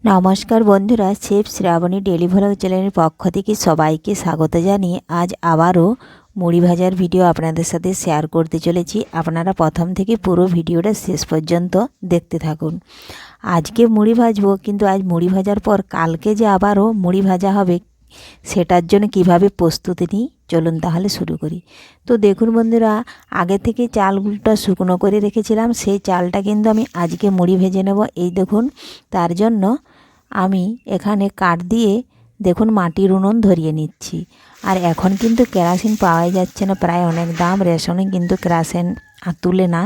নমস্কার বন্ধুরা, chef Shrabani daily vlog চ্যানেলের পক্ষ থেকে সবাইকে স্বাগত জানিয়ে আজ আবারও মুড়ি ভাজার ভিডিও আপনাদের সাথে শেয়ার করতে চলেছি। আপনারা প্রথম থেকে পুরো ভিডিওটা শেষ পর্যন্ত দেখতে থাকুন। আজকে মুড়ি ভাজবো, কিন্তু আজ মুড়ি ভাজার পর কালকে যে আবারও মুড়ি ভাজা হবে, সেটার জন্য কিভাবে প্রস্তুতি নিই চলুন তাহলে শুরু করি। তো দেখুন বন্ধুরা, আগে থেকে চালটা শুকনো করে রেখেছিলাম, সেই চালটা কিন্তু আমি আজকে মুড়ি ভেজে নেব। এই দেখুন, তার জন্য আমি এখানে কাঠ দিয়ে দেখুন মাটির উনুন ধরিয়ে নিচ্ছি। আর এখন কিন্তু কেরোসিন পাওয়াই যাচ্ছে না, প্রায় অনেক দাম। রেশনে কিন্তু কেরোসিন তুলে না,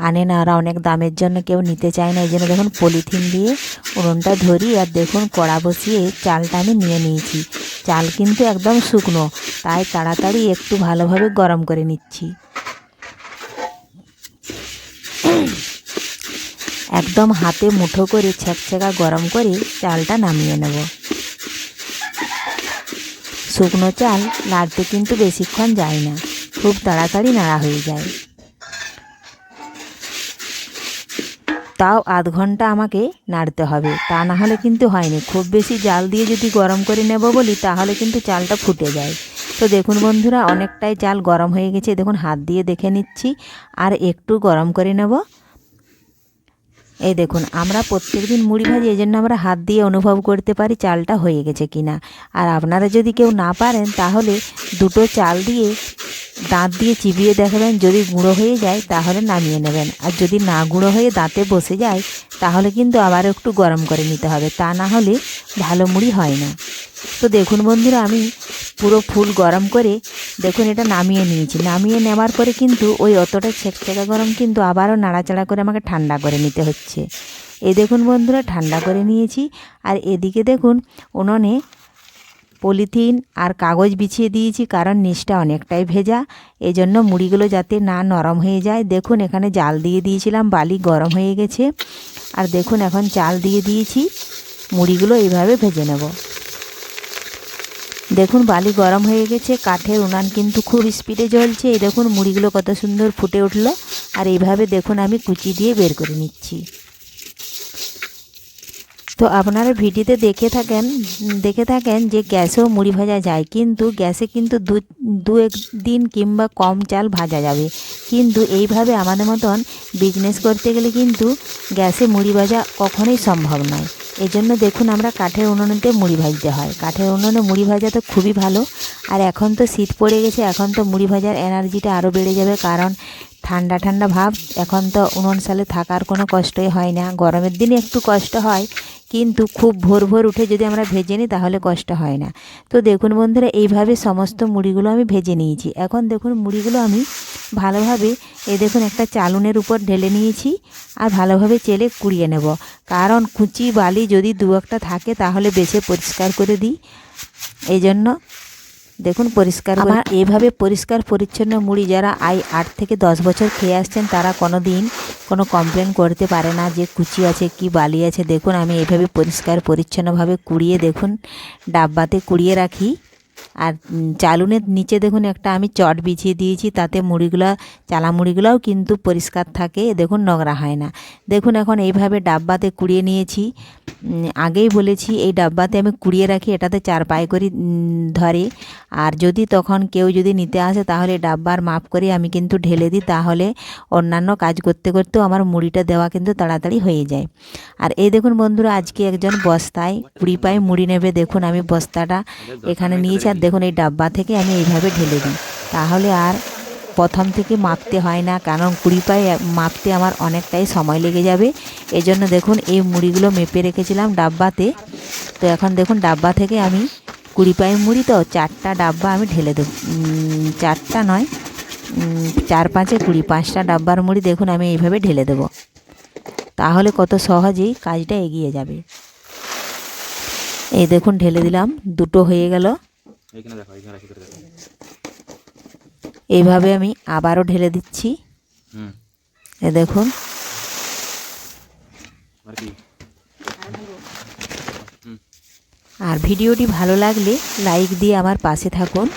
আনে না, আর অনেক দামের জন্য কেউ নিতে চায় না। এই জন্য দেখুন পলিথিন দিয়ে উনুনটা ধরি। আর দেখুন কড়া বসিয়ে চালটা আমি নিয়ে নিয়েছি। চাল কিন্তু একদম শুকনো, তাই তাড়াতাড়ি একটু ভালোভাবে গরম করে নিচ্ছি। একদম হাতে মুঠো করে ছ্যাঁকা গরম করে চালটা নামিয়ে নেব। শুকনো চাল নাড়তে কিন্তু বেশিক্ষণ যায় না, খুব তাড়াতাড়ি নাড়া হয়ে যায়। তাও আধ ঘন্টা আমাকে নাড়তে হবে, তা না হলে কিন্তু হয়নি। খুব বেশি জাল দিয়ে যদি গরম করে নেব বলি, তাহলে কিন্তু চালটা ফুটে যায়। তো দেখুন বন্ধুরা, অনেকটাই চাল গরম হয়ে গেছে। দেখুন হাত দিয়ে দেখে নিচ্ছি, আর একটু গরম করে নেব। এই দেখুন, আমরা প্রত্যেকদিন মুড়ি ভাজি, এই জন্য আমরা হাত দিয়ে অনুভব করতে পারি চালটা হয়ে গেছে কিনা। আর আপনারা যদি কেউ না পারেন, তাহলে দুটো চাল দিয়ে দাঁত দিয়ে চিবিয়ে দেখবেন, যদি গুঁড়ো হয়ে যায় তাহলে নামিয়ে নেবেন। আর যদি না গুঁড়ো হয়ে দাঁতে বসে যায়, তাহলে কিন্তু আবার একটু গরম করে নিতে হবে, তা না হলে ভালো মুড়ি হয় না। তো দেখুন বন্ধুরা, আমি পুরো ফুল গরম করে দেখুন এটা নামিয়ে নিয়েছি। নামিয়ে নেওয়ার পরে কিন্তু ওই অতটা ছেঁকা গরম কিন্তু আবারও নাড়াচাড়া করে আমাকে ঠান্ডা করে নিতে হচ্ছে। এই দেখুন বন্ধুরা, ঠান্ডা করে নিয়েছি। আর এদিকে দেখুন উনুনে পলিথিন আর কাগজ বিছিয়ে দিয়েছি, কারণ নিচটা অনেকটাই ভেজা, এজন্য মুড়িগুলো যাতে না নরম হয়ে যায়। দেখুন এখানে জাল দিয়ে দিয়েছিলাম, বালি গরম হয়ে গেছে। আর দেখুন এখন চাল দিয়ে দিয়েছি, মুড়িগুলো এইভাবে ভেজে নেব। দেখুন বালি গরম হয়ে গেছে, কাঠের উনান কিন্তু খুব স্পিডে জ্বলছে। এই দেখুন মুড়িগুলো কত সুন্দর ফুটে উঠলো। আর এইভাবে দেখুন আমি কুচি দিয়ে বের করে নিচ্ছি। তো আপনারা ভিডিওতে দেখে থাকেন যে গ্যাসেও মুড়ি ভাজা যায়, কিন্তু গ্যাসে কিন্তু দু এক দিন কিংবা কম চাল ভাজা যাবে। কিন্তু এইভাবে আমাদের মতন বিজনেস করতে গেলে কিন্তু গ্যাসে মুড়ি ভাজা কখনোই সম্ভব নয়। এই জন্য দেখুন আমরা কাঠের উনুনেতে মুড়ি ভাজতে হয়। কাঠের উনুনে মুড়ি ভাজা তো খুবই ভালো। আর এখন তো শীত পড়ে গেছে, এখন তো মুড়ি ভাজার এনার্জিটা আরও বেড়ে যাবে, কারণ ঠান্ডা ঠান্ডা ভাব। এখন তো উনুন সালে থাকার কোনো কষ্টই হয় না। গরমের দিনে একটু কষ্ট হয়, কিন্তু খুব ভোর ভোর উঠে যদি আমরা ভেজে নিই তাহলে কষ্ট হয় না। তো দেখুন বন্ধুরা, এইভাবে সমস্ত মুড়িগুলো আমি ভেজে নিয়েছি। এখন দেখুন মুড়িগুলো আমি ভালোভাবে দেখুন একটা চালুনের উপর ঢেলে নিয়েছি, আর ভালোভাবে চেলে কুড়িয়ে নেব। কারণ কুচি বালি যদি দু একটা থাকে তাহলে বেছে পরিষ্কার করে দিই। এই জন্য দেখুন পরিষ্কার করে। এইভাবে পরিষ্কার পরিচ্ছন্ন মুড়ি যারা 8 থেকে 10 বছর খেয়ে আসছেন, তারা কোনো দিন কোনো কমপ্লেন করতে পারে না যে কুচি আছে কি বালি আছে। দেখুন আমি এইভাবে পরিষ্কার পরিচ্ছন্নভাবে কুড়িয়ে দেখুন ডাব্বাতে কুড়িয়ে রাখি। আর চালুনের নিচে দেখুন একটা আমি চট বিছিয়ে দিয়েছি, তাতে মুড়িগুলো, চালা মুড়িগুলোও কিন্তু পরিষ্কার থাকে, দেখুন নোংরা হয় না। দেখুন এখন এইভাবে ডাব্বাতে কুড়িয়ে নিয়েছি। আগেই বলেছি এই ডাব্বাতে আমি কুড়িয়ে রাখি, এটাতে 4 পায়ে করে ধরে। আর যদি তখন কেউ যদি নিতে আসে, তাহলে ডাব্বার মাপ করে আমি কিন্তু ঢেলে দিই, তাহলে অন্যান্য কাজ করতে করতেও আমার মুড়িটা দেওয়া কিন্তু তাড়াতাড়ি হয়ে যায়। আর এই দেখুন বন্ধুরা, আজকে একজন বস্তায় 20 পায়ে মুড়ি নেবে। দেখুন আমি বস্তাটা এখানে নিয়েছি, আর দেখুন এই ডাব্বা থেকে আমি এইভাবে ঢেলে দিই, তাহলে আর প্রথম থেকে মাপতে হয় না, কারণ 20 পায়ে মাপতে আমার অনেকটাই সময় লেগে যাবে। এজন্য দেখুন এই মুড়িগুলো মেপে রেখেছিলাম ডাব্বাতে। তো এখন দেখুন ডাব্বা থেকে আমি 20 পায়ে মুড়ি, তো 4টা ডাব্বা আমি ঢেলে দেব। 4টা নয়, 4 5 20, 5টা ডাব্বার মুড়ি দেখুন আমি এইভাবে ঢেলে দেব, তাহলে কত সহজেই কাজটা এগিয়ে যাবে। এই দেখুন ঢেলে দিলাম, দুটো হয়ে গেল। এইভাবে আমি আবারও ঢেলে দিচ্ছি। এ দেখুন, আর ভিডিওটি ভালো লাগলে লাইক দিয়ে আমার পাশে থাকুন।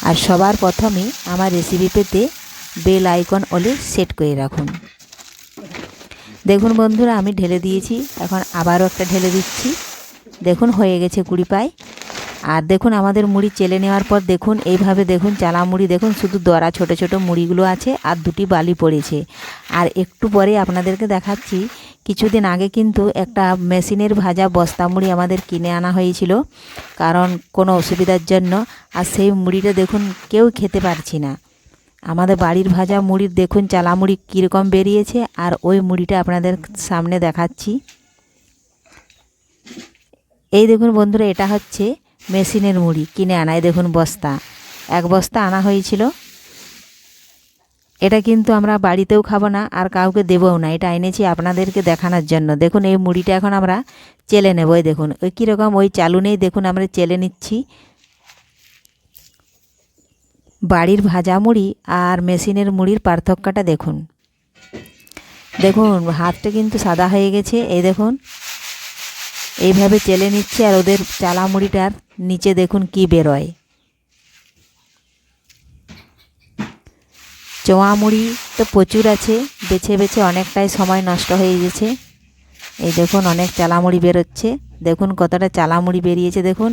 আর সবার প্রথমে আমার রেসিপি পেতে বেল আইকন অলে সেট করে রাখুন। দেখুন বন্ধুরা, আমি ঢেলে দিয়েছি, এখন আবারও একটা ঢেলে দিচ্ছি। দেখুন হয়ে গেছে 20 পাই। আর দেখুন আমাদের মুড়ি চেলে নেওয়ার পর দেখুন এইভাবে দেখুন চালা মুড়ি দেখুন শুধু দরা ছোট ছোট মুড়িগুলো আছে আর 2টি বালি পড়েছে। আর একটু পরে আপনাদেরকে দেখাচ্ছি, কিছুদিন আগে কিন্তু একটা মেশিনের ভাজা বস্তা মুড়ি আমাদের কিনে আনা হয়েছিল কারণ কোনো অসুবিধার জন্য। আর সেই মুড়িটা দেখুন কেউ খেতে পারছি না। আমাদের বাড়ির ভাজা মুড়ির দেখুন চালা মুড়ি কীরকম বেরিয়েছে, আর ওই মুড়িটা আপনাদের সামনে দেখাচ্ছি। এই দেখুন বন্ধুরা, এটা হচ্ছে মেশিনের মুড়ি কিনে আনায় দেখুন বস্তা, 1 বস্তা আনা হয়েছিল। এটা কিন্তু আমরা বাড়িতেও খাবো না আর কাউকে দেবও না, এটা এনেছি আপনাদেরকে দেখানোর জন্য। দেখুন এই মুড়িটা এখন আমরা চেলে নেব। এই দেখুন ওই কীরকম ওই চালুনেই দেখুন আমরা চেলে নিচ্ছি। বাড়ির ভাজা মুড়ি আর মেশিনের মুড়ির পার্থক্যটা দেখুন। দেখুন হাতটা কিন্তু সাদা হয়ে গেছে। এই দেখুন এইভাবে চেলে নিচ্ছে, আর ওদের চালা মুড়িটার নিচে দেখুন কি বেরোয়। চোয়া মুড়ি তো প্রচুর আছে, বেছে বেছে অনেকটাই সময় নষ্ট হয়ে গেছে। এই দেখুন অনেক চালা মুড়ি বেরোচ্ছে, দেখুন কতটা চালা মুড়ি বেরিয়েছে দেখুন।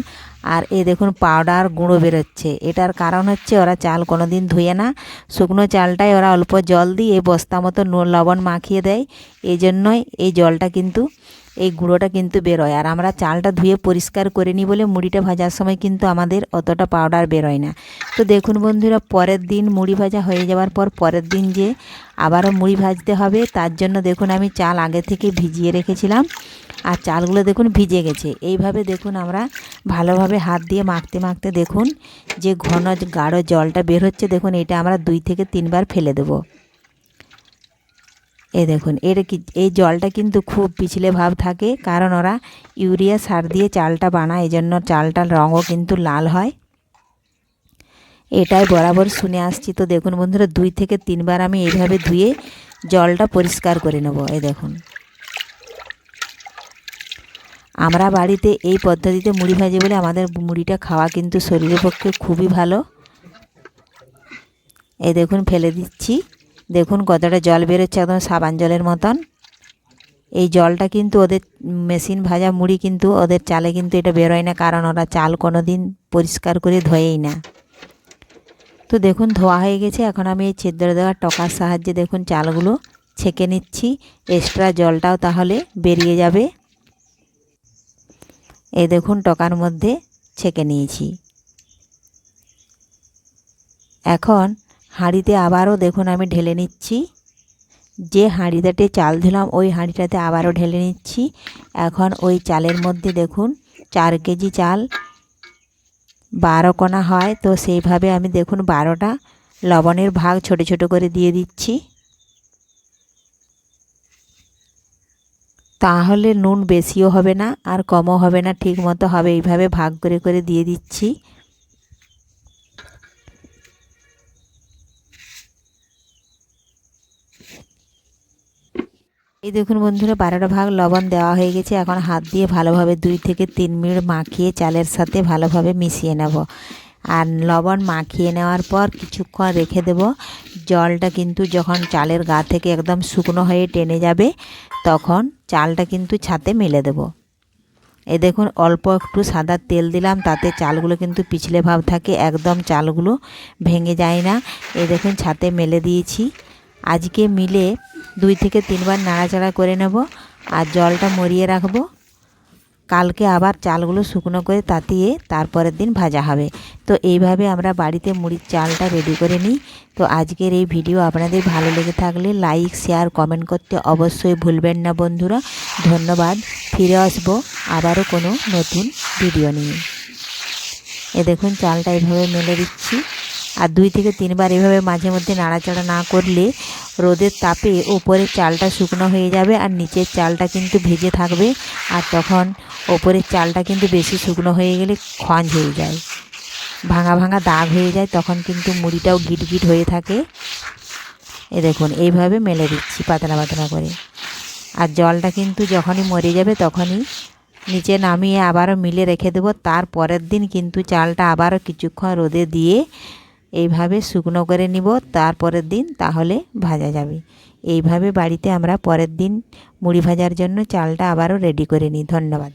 আর এই দেখুন পাউডার গুঁড়ো বেরোচ্ছে। এটার কারণ হচ্ছে ওরা চাল কোনো দিন ধুয়ে না, শুকনো চালটাই ওরা অল্প জল দিয়ে এই বস্তা মতো লবণ মাখিয়ে দেয়। এই জন্যই এই জলটা কিন্তু এই গুঁড়োটা কিন্তু বেরোয়। আর আমরা চালটা ধুয়ে পরিষ্কার করে নিই বলে মুড়িটা ভাজার সময় কিন্তু আমাদের অতটা পাউডার বেরোয় না। তো দেখুন বন্ধুরা, পরের দিন মুড়ি ভাজা হয়ে যাওয়ার পর পরের দিন যে আবারও মুড়ি ভাজতে হবে, তার জন্য দেখুন আমি চাল আগে থেকে ভিজিয়ে রেখেছিলাম, আর চালগুলো দেখুন ভিজে গেছে। এইভাবে দেখুন আমরা ভালোভাবে হাত দিয়ে মাখতে মাখতে দেখুন যে ঘন গাঢ় জলটা বের হচ্ছে। দেখুন এটা আমরা 2 থেকে 3 বার ফেলে দেবো। এই দেখুন এই জলটা কিন্তু খুব পিছলে ভাব থাকে, কারণ ওরা ইউরিয়া সার দিয়ে চালটা বানায়, এই জন্য চালটার রঙও কিন্তু লাল হয়। এটাই বরাবর শুনে আসছি। তো দেখুন বন্ধুরা, 2 থেকে 3 বার আমি এইভাবে ধুয়ে জলটা পরিষ্কার করে নেব। এই দেখুন আমরা বাড়িতে এই পদ্ধতিতে মুড়ি ভাজি বলে আমাদের মুড়িটা খাওয়া কিন্তু শরীরের পক্ষে খুবই ভালো। এই দেখুন ফেলে দিচ্ছি, দেখুন কতটা জল বেরোচ্ছে, একদম সাবান জলের মতন। এই জলটা কিন্তু ওদের মেশিন ভাজা মুড়ি কিন্তু ওদের চালে কিন্তু এটা বেরোয় না, কারণ ওরা চাল কোনো দিন পরিষ্কার করে ধোয়েই না। তো দেখুন ধোয়া হয়ে গেছে। এখন আমি এই ছিদ্র দেওয়া টকার সাহায্যে দেখুন চালগুলো ছেঁকে নিচ্ছি, এক্সট্রা জলটাও তাহলে বেরিয়ে যাবে। এই দেখুন টকার মধ্যে ছেঁকে নিয়েছি। এখন হাঁড়িতে আবারও দেখুন আমি ঢেলে নিচ্ছি, যে হাঁড়িটাতে চাল দিলাম ওই হাঁড়িটাতে আবারও ঢেলে নিচ্ছি। এখন ওই চালের মধ্যে দেখুন 4 কেজি চাল 12 কোনা হয়, তো সেইভাবে আমি দেখুন 12টা লবণের ভাগ ছোট ছোট করে দিয়ে দিচ্ছি। তাহলে নুন বেশিও হবে না আর কমও হবে না, ঠিক মতো হবে। এইভাবে ভাগ করে করে দিয়ে দিচ্ছি। এই দেখুন বন্ধুরা, 12টা ভাগ লবণ দেওয়া হয়ে গেছে। এখন হাত দিয়ে ভালোভাবে 2 থেকে 3 মিনিট মাখিয়ে চালের সাথে ভালোভাবে মিশিয়ে নেব। আর লবণ মাখিয়ে নেওয়ার পর কিছুক্ষণ রেখে দেব। জলটা কিন্তু যখন চালের গা থেকে একদম শুকনো হয়ে টেনে যাবে, তখন চালটা কিন্তু ছাতে মেলে দেব। এই দেখুন অল্প একটু সাদা তেল দিলাম, তাতে চালগুলো কিন্তু পিছলে ভাব থাকে, একদম চালগুলো ভেঙে যায় না। এই দেখুন ছাতে মেলে দিয়েছি। আজকে মিলে 2 থেকে 3 বার নাড়াচাড়া করে নেব আর জলটা মরিয়ে রাখবো। কালকে আবার চালগুলো শুকনো করে তাতিয়ে তারপরের দিন ভাজা হবে। তো এইভাবে আমরা বাড়িতে মুড়ির চালটা রেডি করে নিই। তো আজকের এই ভিডিও আপনাদের ভালো লেগে থাকলে লাইক শেয়ার কমেন্ট করতে অবশ্যই ভুলবেন না বন্ধুরা। ধন্যবাদ। ফিরে আসবো আবারও কোনো নতুন ভিডিও নিয়ে। এ দেখুন চালটা এইভাবে মেলে দিচ্ছি, আর 2 থেকে 3 বার এভাবে মাঝে মধ্যে নাড়াচাড়া না করলে রোদের তাপে ওপরের চালটা শুকনো হয়ে যাবে আর নিচের চালটা কিন্তু ভেজে থাকবে। আর তখন ওপরের চালটা কিন্তু বেশি শুকনো হয়ে গেলে খঞ্জ হয়ে যায়, ভাঙা ভাঙা দাগ হয়ে যায়, তখন কিন্তু মুড়িটাও গিটগিট হয়ে থাকে। এ দেখুন এইভাবে মেলে দিচ্ছি পাতলা পাতলা করে। আর জলটা কিন্তু যখনই মরে যাবে তখনই নিচে নামিয়ে আবারও মিলে রেখে দেবো। তার পরের দিন কিন্তু চালটা আবারও কিছুক্ষণ রোদে দিয়ে এইভাবে শুকনো করে নিব তারপরের দিন, তাহলে ভাজা যাবে। এইভাবে বাড়িতে আমরা পরের দিন মুড়ি ভাজার জন্য চালটা আবারও রেডি করে নিই। ধন্যবাদ।